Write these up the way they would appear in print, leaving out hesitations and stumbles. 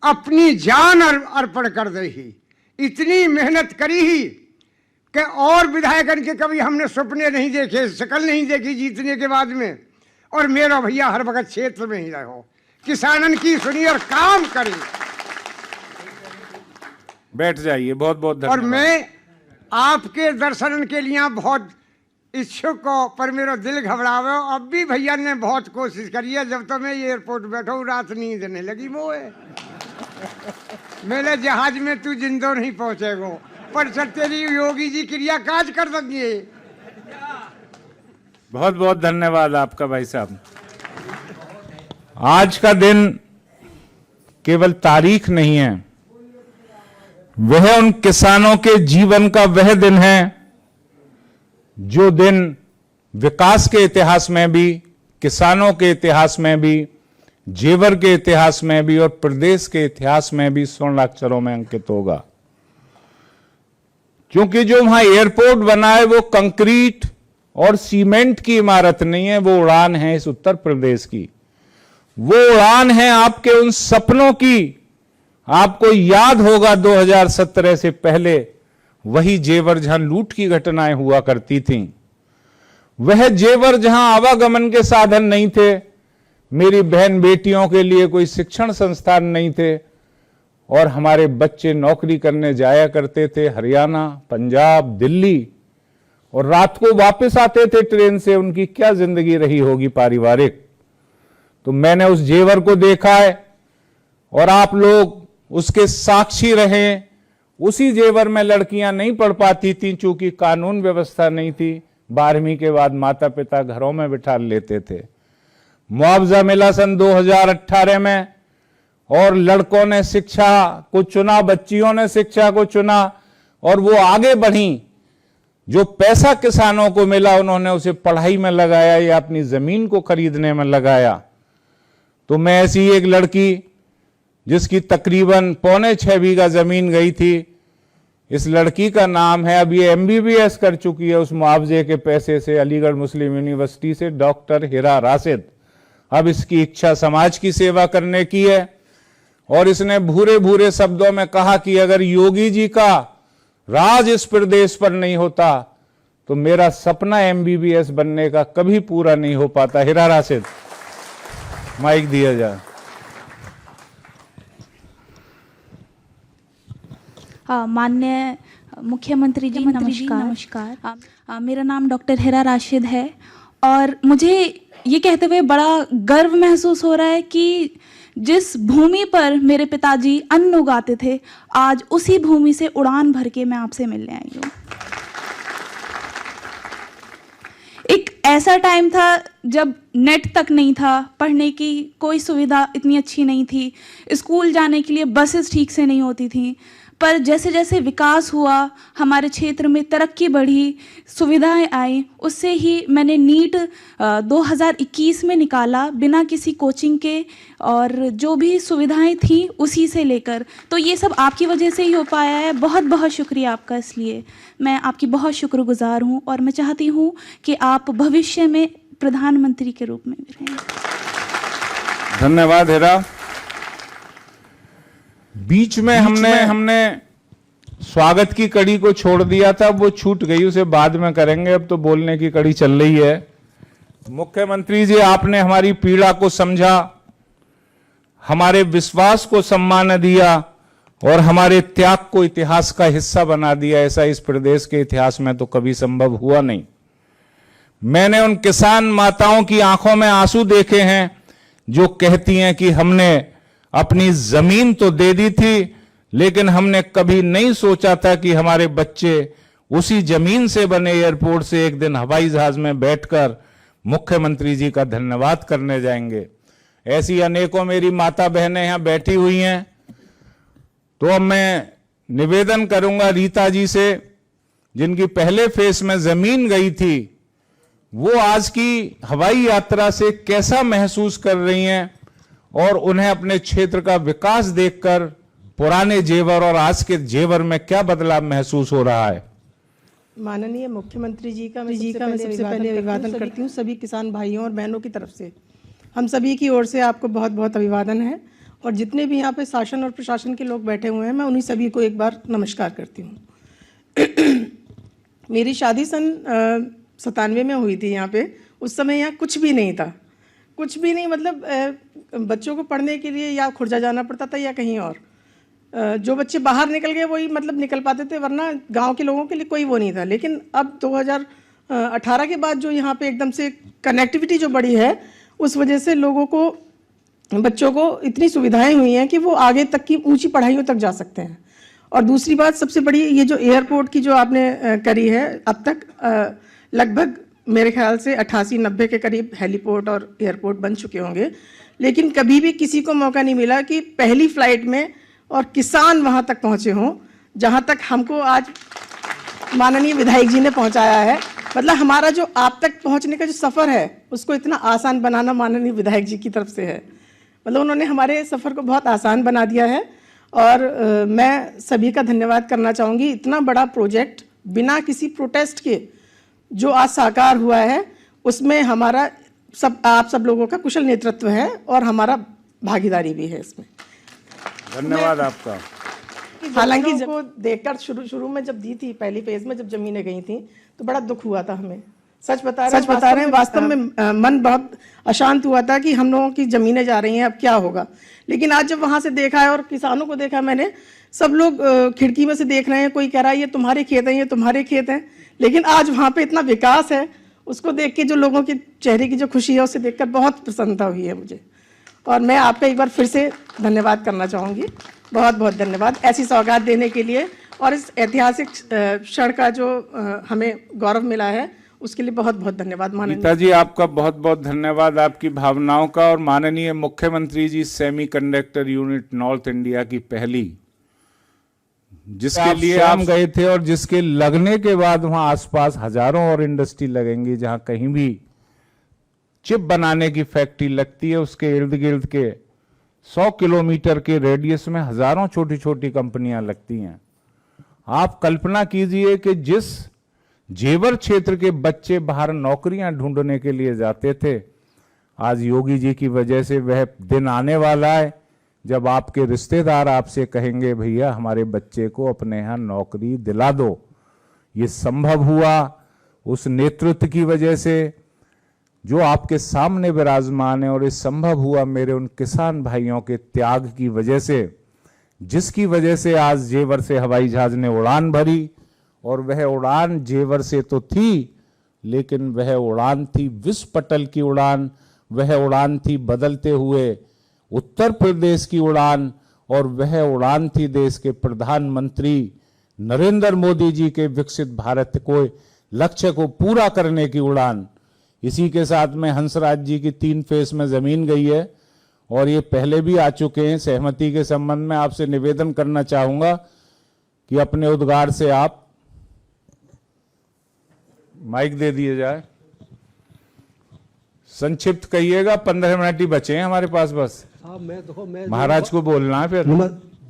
अपनी जान अर्पण कर दी ही, इतनी मेहनत करी ही कि और विधायकन के कभी हमने सपने नहीं देखे, शक्ल नहीं देखी जीतने के बाद में। और मेरा भैया हर वक्त क्षेत्र में ही रहो, किसानन की सुनी और काम करी। बैठ जाइए, बहुत बहुत धन्यवाद। और मैं आपके दर्शन के लिए बहुत इच्छुक हो, पर मेरा दिल घबरावे। अब भी भैया ने बहुत कोशिश करी है, जब तो मैं एयरपोर्ट बैठा हूँ रात नींद नहीं लगी मोए। मेरे जहाज में तू जिंदो नहीं पहुंचेगो, पर सर तेरी योगी जी क्रिया काज कर देंगे। बहुत बहुत धन्यवाद आपका भाई साहब। आज का दिन केवल तारीख नहीं है, वह उन किसानों के जीवन का वह दिन है जो दिन विकास के इतिहास में भी, किसानों के इतिहास में भी, जेवर के इतिहास में भी और प्रदेश के इतिहास में भी स्वर्ण अक्षरों में अंकित होगा। क्योंकि जो वहां एयरपोर्ट बना है वो कंक्रीट और सीमेंट की इमारत नहीं है, वो उड़ान है इस उत्तर प्रदेश की। वो उड़ान है आपके उन सपनों की। आपको याद होगा 2017 से पहले वही जेवर जहां लूट की घटनाएं हुआ करती थीं, वह जेवर जहां आवागमन के साधन नहीं थे, मेरी बहन बेटियों के लिए कोई शिक्षण संस्थान नहीं थे, और हमारे बच्चे नौकरी करने जाया करते थे हरियाणा, पंजाब, दिल्ली, और रात को वापस आते थे ट्रेन से। उनकी क्या जिंदगी रही होगी पारिवारिक। तो मैंने उस जेवर को देखा है और आप लोग उसके साक्षी रहे। उसी जेवर में लड़कियां नहीं पढ़ पाती थी चूंकि कानून व्यवस्था नहीं थी। 12वीं के बाद माता पिता घरों में बिठा लेते थे। मुआवजा मिला सन 2018 में, और लड़कों ने शिक्षा को चुना, बच्चियों ने शिक्षा को चुना और वो आगे बढ़ी। जो पैसा किसानों को मिला उन्होंने उसे पढ़ाई में लगाया या अपनी जमीन को खरीदने में लगाया। तो मैं ऐसी एक लड़की जिसकी तकरीबन 6.25 बीघा जमीन गई थी, इस लड़की का नाम है, अब ये MBBS कर चुकी है उस मुआवजे के पैसे से अलीगढ़ मुस्लिम यूनिवर्सिटी से, डॉक्टर हिरा राशिद। अब इसकी इच्छा समाज की सेवा करने की है, और इसने भूरे भूरे शब्दों में कहा कि अगर योगी जी का राज इस प्रदेश पर नहीं होता तो मेरा सपना MBBS बनने का कभी पूरा नहीं हो पाता। हिरा राशिद, माइक दिया जाए। माननीय मुख्यमंत्री जी नमस्कार। मेरा नाम डॉक्टर हिरा राशिद है, और मुझे ये कहते हुए बड़ा गर्व महसूस हो रहा है कि जिस भूमि पर मेरे पिताजी अन्न उगाते थे, आज उसी भूमि से उड़ान भर के मैं आपसे मिलने आई हूँ। एक ऐसा टाइम था जब नेट तक नहीं था, पढ़ने की कोई सुविधा इतनी अच्छी नहीं थी, स्कूल जाने के लिए बसेस ठीक से नहीं होती थी। पर जैसे जैसे विकास हुआ, हमारे क्षेत्र में तरक्की बढ़ी, सुविधाएं आई, उससे ही मैंने नीट 2021 में निकाला बिना किसी कोचिंग के, और जो भी सुविधाएं थी उसी से लेकर। तो ये सब आपकी वजह से ही हो पाया है। बहुत बहुत शुक्रिया आपका, इसलिए मैं आपकी बहुत शुक्रगुजार हूँ, और मैं चाहती हूँ कि आप भविष्य में प्रधानमंत्री के रूप में भी रहें। धन्यवाद हिरा। बीच में हमने स्वागत की कड़ी को छोड़ दिया था, वो छूट गई, उसे बाद में करेंगे। अब तो बोलने की कड़ी चल रही है। मुख्यमंत्री जी, आपने हमारी पीड़ा को समझा, हमारे विश्वास को सम्मान दिया और हमारे त्याग को इतिहास का हिस्सा बना दिया। ऐसा इस प्रदेश के इतिहास में तो कभी संभव हुआ नहीं। मैंने उन किसान माताओं की आंखों में आंसू देखे हैं जो कहती हैं कि हमने अपनी जमीन तो दे दी थी, लेकिन हमने कभी नहीं सोचा था कि हमारे बच्चे उसी जमीन से बने एयरपोर्ट से एक दिन हवाई जहाज में बैठकर मुख्यमंत्री जी का धन्यवाद करने जाएंगे। ऐसी अनेकों मेरी माता बहनें यहां बैठी हुई हैं। तो अब मैं निवेदन करूंगा रीता जी से, जिनकी पहले फेस में जमीन गई थी, वो आज की हवाई यात्रा से कैसा महसूस कर रही हैं, और उन्हें अपने क्षेत्र का विकास देखकर पुराने जेवर और आज के जेवर में क्या बदलाव महसूस हो रहा है। माननीय मुख्यमंत्री जी का मैं सबसे पहले अभिवादन करती हूँ सभी किसान भाइयों और बहनों की तरफ से। हम सभी की ओर से आपको बहुत बहुत अभिवादन है। और जितने भी यहाँ पे शासन और प्रशासन के लोग बैठे हुए हैं, मैं उन्हीं सभी को एक बार नमस्कार करती हूँ। मेरी शादी सन 97 में हुई थी यहाँ पे। उस समय यहाँ कुछ भी नहीं था, कुछ भी नहीं, मतलब बच्चों को पढ़ने के लिए या खुर्जा जाना पड़ता था या कहीं और। जो बच्चे बाहर निकल गए वही मतलब निकल पाते थे, वरना गांव के लोगों के लिए कोई वो नहीं था। लेकिन अब 2018 के बाद जो यहाँ पे एकदम से कनेक्टिविटी जो बढ़ी है, उस वजह से लोगों को, बच्चों को इतनी सुविधाएं हुई हैं कि वो आगे तक की ऊंची पढ़ाइयों तक जा सकते हैं। और दूसरी बात सबसे बड़ी, ये जो एयरपोर्ट की जो आपने करी है, अब तक लगभग मेरे ख्याल से 88-90 के करीब हेलीपोर्ट और एयरपोर्ट बन चुके होंगे, लेकिन कभी भी किसी को मौका नहीं मिला कि पहली फ्लाइट में और किसान वहाँ तक पहुँचे हों जहाँ तक हमको आज माननीय विधायक जी ने पहुँचाया है। मतलब हमारा जो आप तक पहुँचने का जो सफ़र है, उसको इतना आसान बनाना माननीय विधायक जी की तरफ से है। मतलब उन्होंने हमारे सफ़र को बहुत आसान बना दिया है। और मैं सभी का धन्यवाद करना चाहूँगी। इतना बड़ा प्रोजेक्ट बिना किसी प्रोटेस्ट के जो आज साकार हुआ है, उसमें हमारा आप सब लोगों का कुशल नेतृत्व है और हमारा भागीदारी भी है इसमें। धन्यवाद आपका। हालांकि जब को देखकर शुरू में जब दी थी, पहली फेज में जब जमीनें गई थी, तो बड़ा दुख हुआ था हमें। सच बता रहे हैं, वास्तव में मन बहुत अशांत हुआ था कि हम लोगों की जमीनें जा रही हैं, अब क्या होगा। लेकिन आज जब वहां से देखा है और किसानों को देखा मैंने, सब लोग खिड़की में से देख रहे हैं, कोई कह रहा है ये तुम्हारे खेत हैं, ये तुम्हारे खेत हैं। लेकिन आज वहाँ पे इतना विकास है, उसको देख के जो लोगों के चेहरे की जो खुशी है, उसे देखकर बहुत प्रसन्नता हुई है मुझे। और मैं आपका एक बार फिर से धन्यवाद करना चाहूँगी। बहुत बहुत धन्यवाद ऐसी सौगात देने के लिए, और इस ऐतिहासिक क्षण का जो हमें गौरव मिला है, उसके लिए बहुत बहुत धन्यवाद माननीय गीता जी। आपका बहुत बहुत धन्यवाद आपकी भावनाओं का। और माननीय मुख्यमंत्री जी, सेमीकंडक्टर यूनिट नॉर्थ इंडिया की पहली, जिसके लिए आप गए थे और जिसके लगने के बाद वहां आसपास हजारों और इंडस्ट्री लगेंगी, जहां कहीं भी चिप बनाने की फैक्ट्री लगती है, उसके इर्द गिर्द के 100 किलोमीटर के रेडियस में हजारों छोटी छोटी कंपनियां लगती हैं। आप कल्पना कीजिए कि जिस जेवर क्षेत्र के बच्चे बाहर नौकरियां ढूंढने के लिए जाते थे, आज योगी जी की वजह से वह दिन आने वाला है जब आपके रिश्तेदार आपसे कहेंगे भैया हमारे बच्चे को अपने यहाँ नौकरी दिला दो। ये संभव हुआ उस नेतृत्व की वजह से जो आपके सामने विराजमान है, और ये संभव हुआ मेरे उन किसान भाइयों के त्याग की वजह से, जिसकी वजह से आज जेवर से हवाई जहाज ने उड़ान भरी। और वह उड़ान जेवर से तो थी, लेकिन वह उड़ान थी विश्व पटल की उड़ान, वह उड़ान थी बदलते हुए उत्तर प्रदेश की उड़ान, और वह उड़ान थी देश के प्रधानमंत्री नरेंद्र मोदी जी के विकसित भारत को लक्ष्य को पूरा करने की उड़ान। इसी के साथ में हंसराज जी की 3 फेज में जमीन गई है, और ये पहले भी आ चुके हैं। सहमति के संबंध में आपसे निवेदन करना चाहूंगा कि अपने उद्गार से आप माइक दे दिए जाए, संक्षिप्त कहिएगा, 15 मिनट ही बचे हैं हमारे पास बस। मैं महाराज को बोलना है फिर।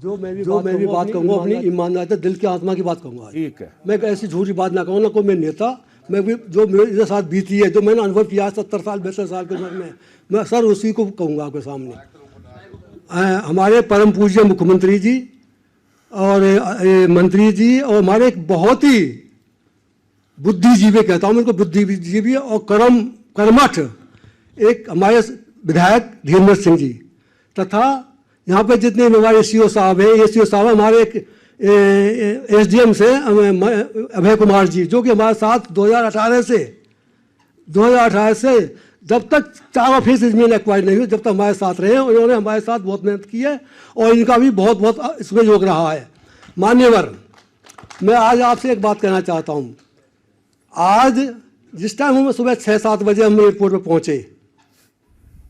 जो मैं भी बात कहूँगा अपनी ईमानदारी, दिल की आत्मा की बात कहूँगा। ठीक है, मैं ऐसी झूठी बात ना कहूँ, ना कोई मैं नेता, मैं भी जो मेरे साथ बीती है, जो मैंने अनुभव किया 70 साल 72 साल के उम्र में, मैं सर उसी को कहूँगा आपके सामने। हमारे परम पूज्य मुख्यमंत्री जी और मंत्री जी, और हमारे एक बहुत ही बुद्धिजीवी, कहता हूँ मैं इनको बुद्धिजीवी और कर्मठ एक हमारे विधायक धीरेन्द्र सिंह जी, तथा यहाँ पे जितने भी हमारे सीओ साहब हैं, ये सीओ साहब हमारे एक एसडीएम से अभय कुमार जी, जो कि हमारे साथ 2018 से जब तक 4 जमीन एक्वायर नहीं हुई, जब तक हमारे साथ रहे, उन्होंने हमारे साथ बहुत मेहनत की है, और इनका भी बहुत बहुत इसमें योग रहा है। मान्यवर, मैं आज आपसे एक बात कहना चाहता हूँ। आज जिस टाइम हम सुबह 6-7 बजे हम एयरपोर्ट पर पहुँचे,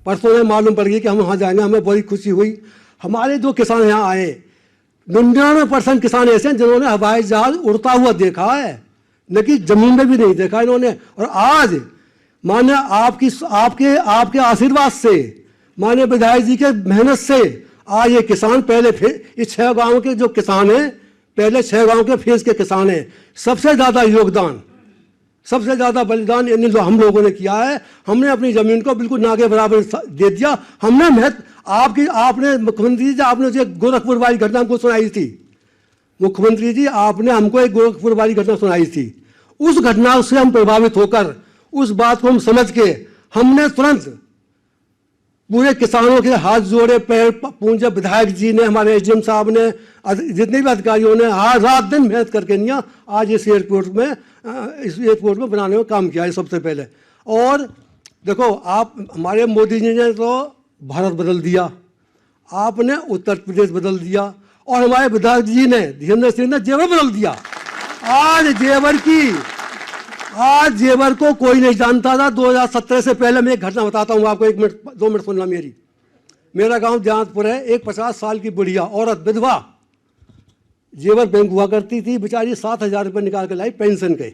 परसों में मालूम पड़ गई कि हम वहाँ जाएंगे, हमें बड़ी खुशी हुई। हमारे जो किसान यहाँ आए, 99% किसान ऐसे हैं जिन्होंने हवाई जहाज उड़ता हुआ देखा है, न कि जमीन में भी नहीं देखा इन्होंने। और आज मान्य आपके आशीर्वाद से, मान्य विधायक जी के मेहनत से आज ये किसान पहले इस 6 गाँव के जो किसान हैं, पहले 6 गाँव के फेज के किसान हैं। सबसे ज़्यादा योगदान सबसे ज़्यादा बलिदान हम लोगों ने किया है। हमने अपनी ज़मीन को बिल्कुल ना के बराबर दे दिया। हमने महत्व आपने मुख्यमंत्री जी आपने जो गोरखपुर वाली घटना हमको सुनाई थी, मुख्यमंत्री जी आपने हमको एक गोरखपुर वाली घटना सुनाई थी। उस घटना से हम प्रभावित होकर उस बात को हम समझ के हमने तुरंत पूरे किसानों के हाथ जोड़े, पैर पूंजे, विधायक जी ने, हमारे एसडीएम साहब ने, जितने भी अधिकारियों ने आज रात दिन मेहनत करके नहीं आज इस एयरपोर्ट में बनाने में काम किया है सबसे पहले। और देखो आप हमारे मोदी जी ने तो भारत बदल दिया, आपने उत्तर प्रदेश बदल दिया, और हमारे विधायक जी ने, धीरेन्द्र सिंह ने जेवर बदल दिया। आज जेवर को कोई नहीं जानता था। 2017 से पहले मैं एक घटना बताता हूँ आपको, 1 मिनट 2 मिनट सुनना मेरा गांव जहांतपुर है। एक 50 साल की बुढ़िया औरत विधवा जेवर बैंक हुआ करती थी, बेचारी 7,000 रुपये निकाल के लाई पेंशन के।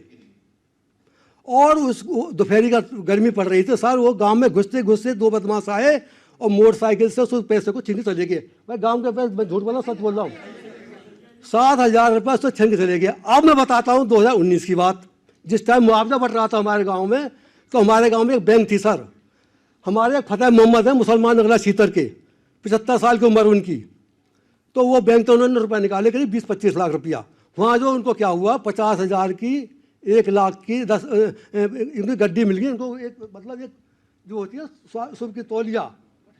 और उस दोपहरी का गर्मी पड़ रही थी सर, वो गांव में घुसते घुसते 2 बदमाश आए और मोटरसाइकिल से उस पैसे को छीन के चले गए। मैं गाँव के पैसे, मैं झूठ बोला सच बोल रहा हूँ, 7,000 रुपये उससे छीन के चले गए। अब मैं बताता हूँ 2019 की बात, जिस टाइम मुआवजा बढ़ रहा था हमारे गांव में, तो हमारे गांव में एक बैंक थी सर, हमारे एक फतेह मोहम्मद है, मुसलमान नगला सीतर के, 75 साल की उम्र उनकी। तो वो बैंक तो उन्होंने रुपये निकाले करीब 20-25 लाख रुपया। वहाँ जो उनको क्या हुआ, 50,000 की, 1 लाख की 10 इनकी गड्डी मिल गई इनको, एक मतलब एक जो होती है सुबह की तौलिया,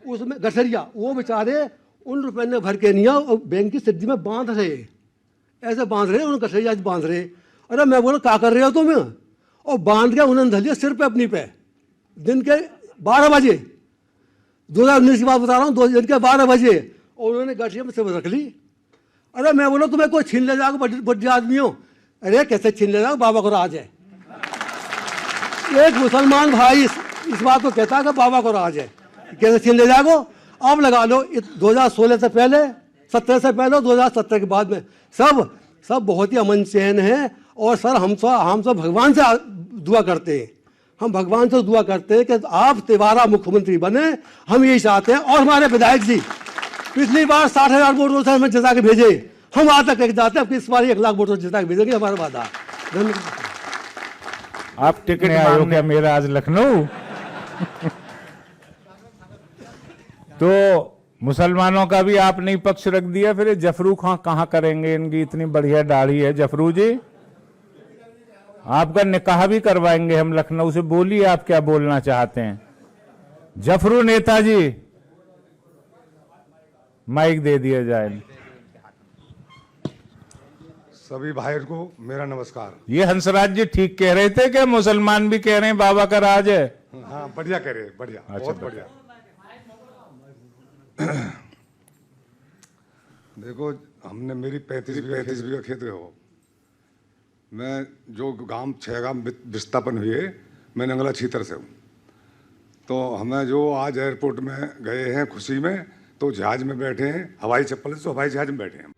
उसमें गठरिया, वो बेचारे उन रुपये ने भर के नहीं और बैंक की सिद्धि में बांध रहे, ऐसे बांध रहे, उन गठरिया बांध रहे। अरे मैं बोला क्या कर रहे हो तुम? और बांध के उन्होंने धलिया सिर पे अपनी पे, दिन के 12 बजे, 2019 की बात बता रहा हूँ, दिन के 12 बजे, और उन्होंने गठिया में से रख ली। अरे मैं बोला तुम्हें कोई छीन ले जाओगे, बड़े आदमी हो। अरे कैसे छीन ले जाओगे, बाबा को राज है। एक मुसलमान भाई इस बात को कहता है कि बाबा को राज है, कैसे छीन ले जाओगे? अब लगा लो 2016 से पहले, 17 से पहले, 2017 के बाद में सब बहुत ही अमन चैन है। और सर हम सब भगवान से दुआ करते हैं, हम भगवान से दुआ करते हैं कि आप तिवारा मुख्यमंत्री बने, हम यही चाहते हैं। और हमारे विधायक जी पिछली बार 60,000 वोटों से हमें जिता के भेजे, हम आज तक लेके जाते हैं, अब इस बार 1 लाख वोटों से जिता के भेजेंगे, हमारा वादा। आप टिकट आए हो क्या मेरा आज लखनऊ? तो मुसलमानों का भी आपने पक्ष रख दिया, फिर जफरू खां कहाँ करेंगे? इनकी इतनी बढ़िया दाढ़ी है। जफरू जी आपका निकाह भी करवाएंगे हम लखनऊ से, बोलिए आप क्या बोलना चाहते हैं। जफरू नेताजी माइक दे दिया जाए। सभी भाइयों को मेरा नमस्कार। ये हंसराज जी ठीक कह रहे थे कि मुसलमान भी कह रहे हैं बाबा का राज है? हाँ बढ़िया कह रहे, बढ़िया, बहुत बढ़िया। देखो हमने मेरी 35 बीघा खेत हो, मैं जो गांव 6 गांव विस्थापन हुए, मैं नंगला छीतर से हूँ। तो हमें जो आज एयरपोर्ट में गए हैं खुशी में, तो जहाज में बैठे हैं, हवाई चप्पल से हवाई जहाज में बैठे हैं।